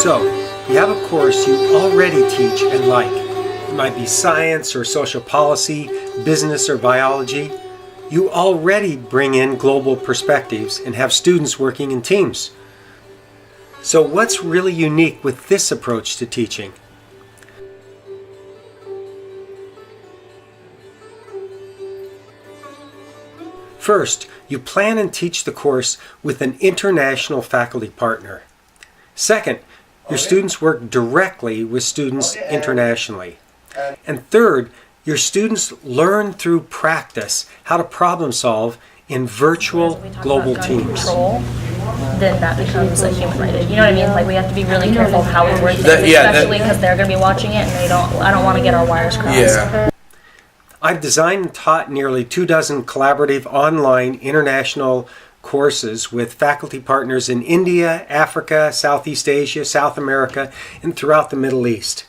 So, you have a course you already teach and like. It might be science or social policy, business or biology. You already bring in global perspectives and have students working in teams. So what's really unique with this approach to teaching? First, you plan and teach the course with an international faculty partner. Second, your students work directly with students internationally. And third, your students learn through practice how to problem solve in virtual global teams. Then that becomes a human right. You know what I mean? Like, we have to be really careful of how we word things, especially because they're going to be watching it and I don't want to get our wires crossed. Yeah. I've designed and taught nearly 24 collaborative online international courses with faculty partners in India, Africa, Southeast Asia, South America, and throughout the Middle East.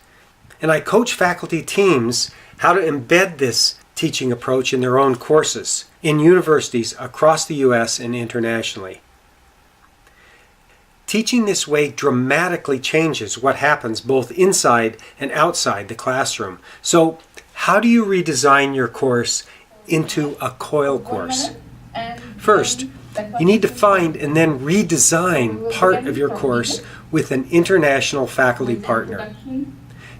And I coach faculty teams how to embed this teaching approach in their own courses in universities across the U.S. and internationally. Teaching this way dramatically changes what happens both inside and outside the classroom. So, how do you redesign your course into a COIL course? First, you need to find and then redesign part of your course with an international faculty partner.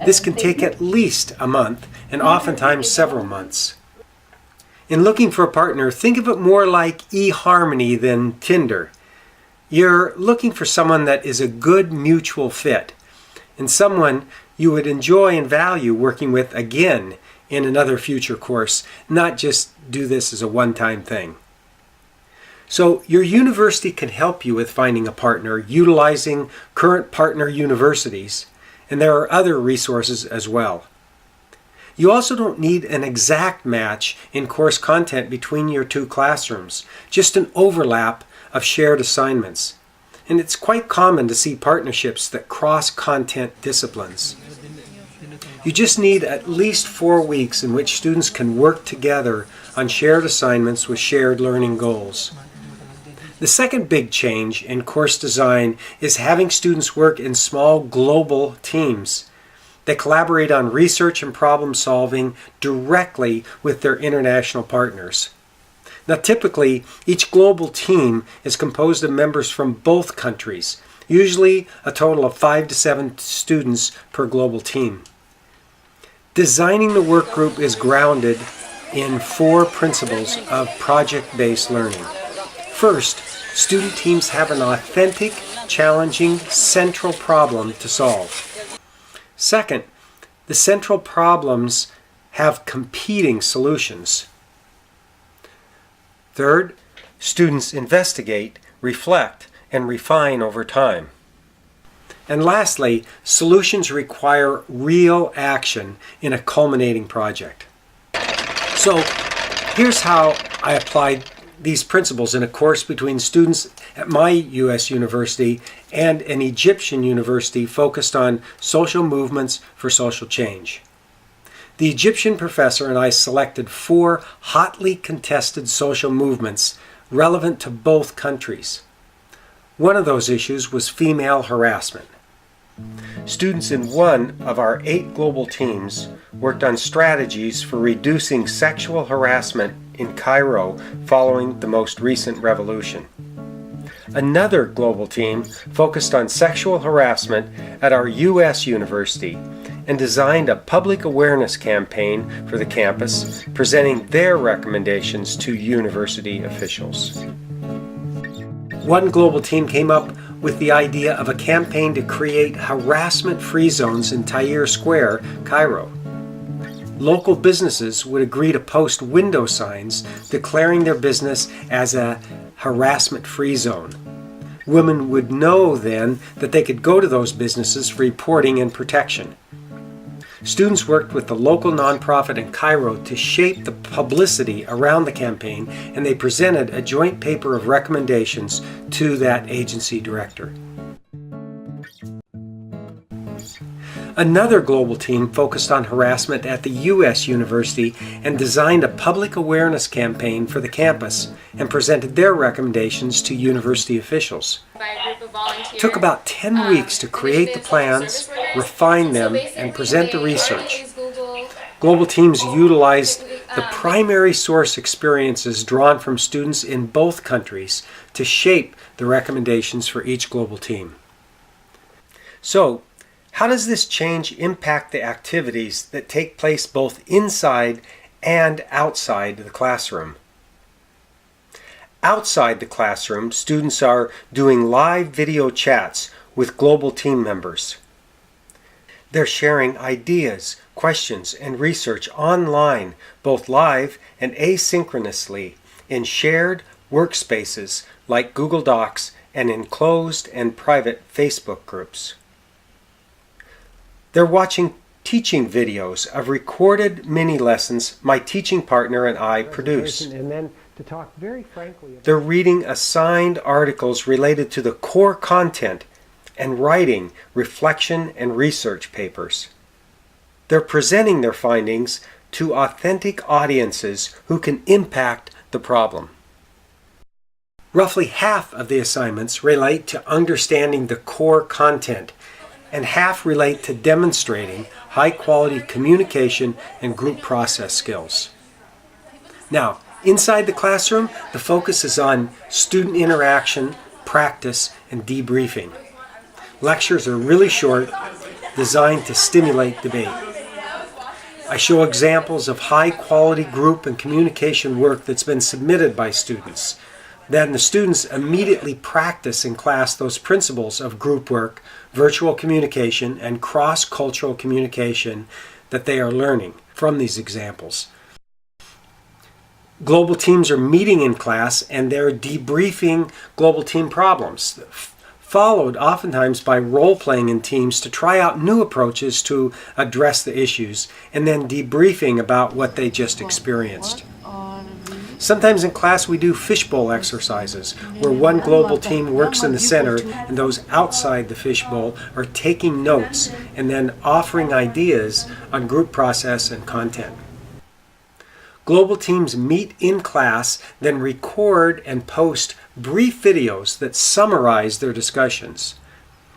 This can take at least a month and oftentimes several months. In looking for a partner, think of it more like eHarmony than Tinder. You're looking for someone that is a good mutual fit and someone you would enjoy and value working with again in another future course, not just do this as a one-time thing. So your university can help you with finding a partner utilizing current partner universities, and there are other resources as well. You also don't need an exact match in course content between your two classrooms, just an overlap of shared assignments. And it's quite common to see partnerships that cross content disciplines. You just need at least 4 weeks in which students can work together on shared assignments with shared learning goals. The second big change in course design is having students work in small global teams. They collaborate on research and problem solving directly with their international partners. Now, typically, each global team is composed of members from both countries, usually a total of 5 to 7 students per global team. Designing the work group is grounded in 4 principles of project-based learning. First, student teams have an authentic, challenging, central problem to solve. Second, the central problems have competing solutions. Third, students investigate, reflect, and refine over time. And lastly, solutions require real action in a culminating project. So, here's how I applied these principles in a course between students at my U.S. university and an Egyptian university focused on social movements for social change. The Egyptian professor and I selected 4 hotly contested social movements relevant to both countries. One of those issues was female harassment. Students in one of our 8 global teams worked on strategies for reducing sexual harassment in Cairo following the most recent revolution. Another global team focused on sexual harassment at our U.S. university and designed a public awareness campaign for the campus, presenting their recommendations to university officials. One global team came up with the idea of a campaign to create harassment-free zones in Tahrir Square, Cairo. Local businesses would agree to post window signs declaring their business as a harassment-free zone. Women would know then that they could go to those businesses for reporting and protection. Students worked with the local nonprofit in Cairo to shape the publicity around the campaign, and they presented a joint paper of recommendations to that agency director. Another global team focused on harassment at the U.S. university and designed a public awareness campaign for the campus and presented their recommendations to university officials. It took about 10 weeks to create the plans, refine them, and present the research. Global teams utilized the primary source experiences drawn from students in both countries to shape the recommendations for each global team. So, how does this change impact the activities that take place both inside and outside the classroom? Outside the classroom, students are doing live video chats with global team members. They're sharing ideas, questions, and research online, both live and asynchronously, in shared workspaces like Google Docs and in closed and private Facebook groups. They're watching teaching videos of recorded mini lessons my teaching partner and I produce. And then to talk very frankly, they're reading assigned articles related to the core content and writing reflection and research papers. They're presenting their findings to authentic audiences who can impact the problem. Roughly half of the assignments relate to understanding the core content, and half relate to demonstrating high-quality communication and group process skills. Now, inside the classroom, the focus is on student interaction, practice, and debriefing. Lectures are really short, designed to stimulate debate. I show examples of high-quality group and communication work that's been submitted by students. Then the students immediately practice in class those principles of group work, virtual communication, and cross-cultural communication that they are learning from these examples. Global teams are meeting in class and they're debriefing global team problems, followed oftentimes by role-playing in teams to try out new approaches to address the issues, and then debriefing about what they just experienced. Sometimes in class we do fishbowl exercises, where one global team works in the center and those outside the fishbowl are taking notes and then offering ideas on group process and content. Global teams meet in class, then record and post brief videos that summarize their discussions.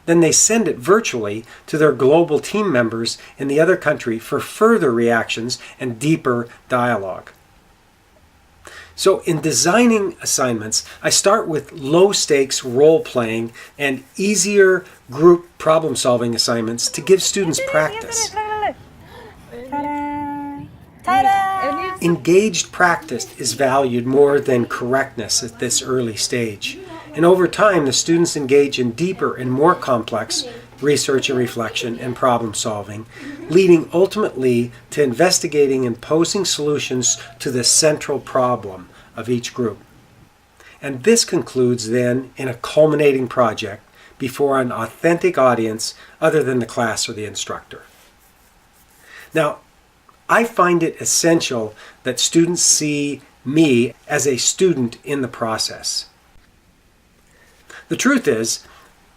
Then they send it virtually to their global team members in the other country for further reactions and deeper dialogue. So in designing assignments, I start with low-stakes role-playing and easier group problem-solving assignments to give students practice. Engaged practice is valued more than correctness at this early stage. And over time, the students engage in deeper and more complex research and reflection and problem solving, leading ultimately to investigating and posing solutions to the central problem of each group. And this concludes then in a culminating project before an authentic audience other than the class or the instructor. Now, I find it essential that students see me as a student in the process. The truth is,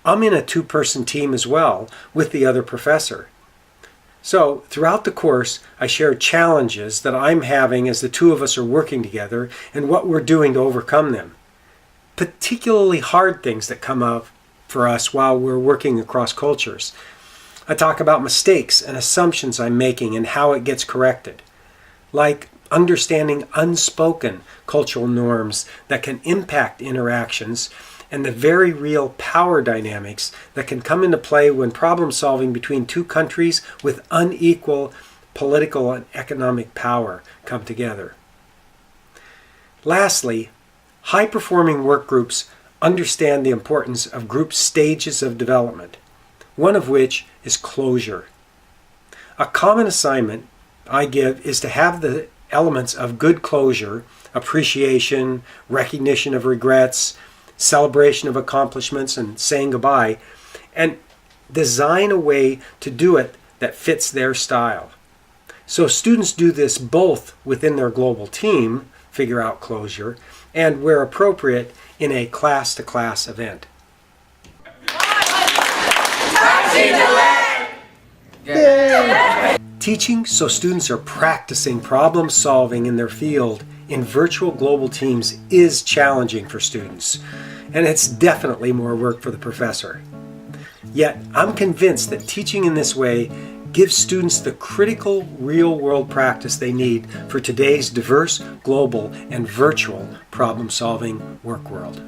I'm in a two-person team as well with the other professor. So, throughout the course, I share challenges that I'm having as the two of us are working together and what we're doing to overcome them. Particularly hard things that come up for us while we're working across cultures. I talk about mistakes and assumptions I'm making and how it gets corrected. Like understanding unspoken cultural norms that can impact interactions and the very real power dynamics that can come into play when problem solving between two countries with unequal political and economic power come together. Lastly, high-performing work groups understand the importance of group stages of development, one of which is closure. A common assignment I give is to have the elements of good closure, appreciation, recognition of regrets, celebration of accomplishments, and saying goodbye, and design a way to do it that fits their style. So students do this both within their global team, figure out closure, and where appropriate in a class-to-class event. Teaching so students are practicing problem solving in their field in virtual global teams is challenging for students, and it's definitely more work for the professor. Yet, I'm convinced that teaching in this way gives students the critical real-world practice they need for today's diverse, global, and virtual problem-solving work world.